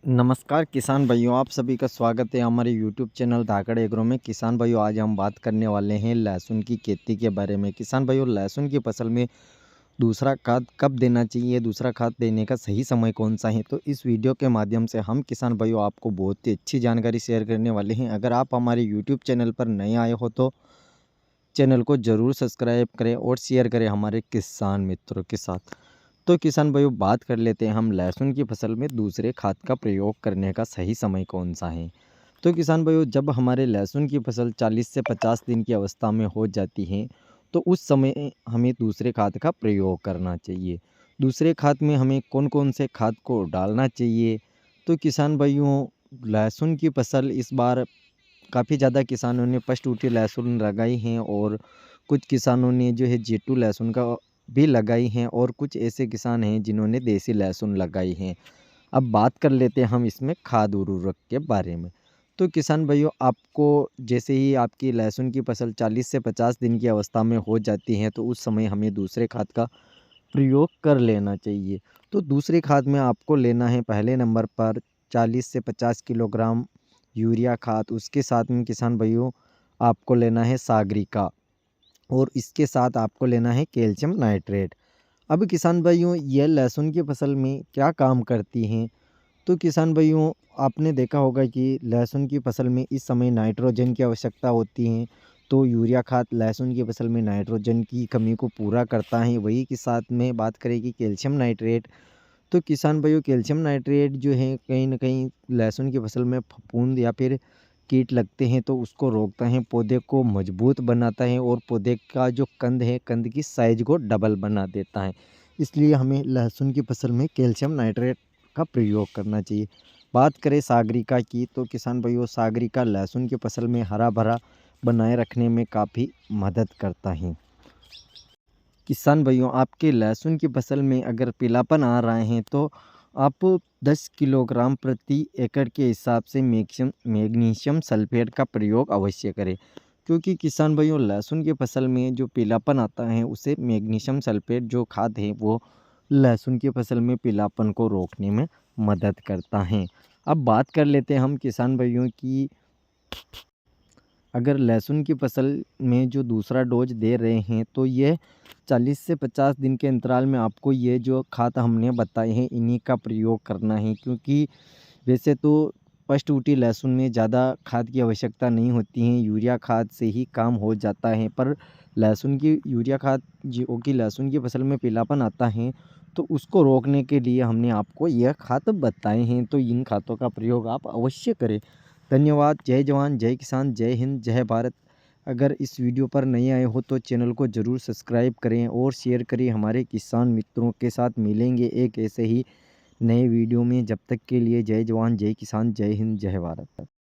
नमस्कार किसान भाइयों, आप सभी का स्वागत है हमारे यूट्यूब चैनल धाकड़ एग्रो में। किसान भाइयों, आज हम बात करने वाले हैं लहसुन की खेती के बारे में। किसान भाइयों, लहसुन की फसल में दूसरा खाद कब देना चाहिए, दूसरा खाद देने का सही समय कौन सा है, तो इस वीडियो के माध्यम से हम किसान भाइयों आपको बहुत ही अच्छी जानकारी शेयर करने वाले हैं। अगर आप हमारे यूट्यूब चैनल पर नए आए हो तो चैनल को ज़रूर सब्सक्राइब करें और शेयर करें हमारे किसान मित्रों के साथ। तो किसान भाइयों, बात कर लेते हैं हम लहसुन की फसल में दूसरे खाद का प्रयोग करने का सही समय कौन सा है। तो किसान भाइयों, जब हमारे लहसुन की फसल 40 से 50 दिन की अवस्था में हो जाती है तो उस समय हमें दूसरे खाद का प्रयोग करना चाहिए। दूसरे खाद में हमें कौन कौन से खाद को डालना चाहिए, तो किसान भाइयों लहसुन की फसल इस बार काफ़ी ज़्यादा किसानों ने फर्स्ट ऊटी लहसुन लगाई हैं और कुछ किसानों ने जो है जेटू लहसुन का भी लगाई हैं और कुछ ऐसे किसान हैं जिन्होंने देसी लहसुन लगाई हैं। अब बात कर लेते हैं हम इसमें खाद उर्वरक के बारे में। तो किसान भाइयों, आपको जैसे ही आपकी लहसुन की फसल 40 से 50 दिन की अवस्था में हो जाती है तो उस समय हमें दूसरे खाद का प्रयोग कर लेना चाहिए। तो दूसरे खाद में आपको लेना है पहले नंबर पर 40 से 50 किलोग्राम यूरिया खाद, उसके साथ में किसान भाइयों आपको लेना है सागरिका और इसके साथ आपको लेना है कैल्शियम नाइट्रेट। अब किसान भाइयों, ये लहसुन की फसल में क्या काम करती हैं, तो किसान भाइयों आपने देखा होगा कि लहसुन की फसल में इस समय नाइट्रोजन की आवश्यकता होती है। तो यूरिया खाद लहसुन की फसल में नाइट्रोजन की कमी को पूरा करता है। वही के साथ में बात करें कि कैल्शियम नाइट्रेट, तो किसान भाइयों कैल्शियम नाइट्रेट जो है कहीं न कहीं लहसुन की फसल में फफूंद या फिर कीट लगते हैं तो उसको रोकता है, पौधे को मजबूत बनाता है और पौधे का जो कंद है, कंद की साइज़ को डबल बना देता है। इसलिए हमें लहसुन की फसल में कैल्शियम नाइट्रेट का प्रयोग करना चाहिए। बात करें सागरिका की, तो किसान भाइयों सागरिका लहसुन की फसल में हरा-भरा बनाए रखने में काफ़ी मदद करता है। किसान भाइयों, आपके लहसुन की फसल में अगर पीलापन आ रहा है तो आप 10 किलोग्राम प्रति एकड़ के हिसाब से मैग्नीशियम सल्फेट का प्रयोग अवश्य करें। क्योंकि किसान भाइयों लहसुन की फसल में जो पीलापन आता है उसे मैग्नीशियम सल्फेट जो खाद है वो लहसुन की फसल में पीलापन को रोकने में मदद करता है। अब बात कर लेते हैं हम किसान भाइयों की, अगर लहसुन की फसल में जो दूसरा डोज दे रहे हैं तो ये 40 से 50 दिन के अंतराल में आपको ये जो खाद हमने बताए हैं इन्हीं का प्रयोग करना है। क्योंकि वैसे तो फर्स्ट ऊटी लहसुन में ज़्यादा खाद की आवश्यकता नहीं होती है, यूरिया खाद से ही काम हो जाता है। पर लहसुन की यूरिया खाद जो कि लहसुन की फसल में पीलापन आता है तो उसको रोकने के लिए हमने आपको यह खाद बताए हैं, तो इन खादों का प्रयोग आप अवश्य करें। धन्यवाद। जय जवान, जय किसान, जय हिंद, जय भारत। अगर इस वीडियो पर नए आए हो तो चैनल को ज़रूर सब्सक्राइब करें और शेयर करें हमारे किसान मित्रों के साथ। मिलेंगे एक ऐसे ही नए वीडियो में, जब तक के लिए जय जवान, जय किसान, जय हिंद, जय भारत।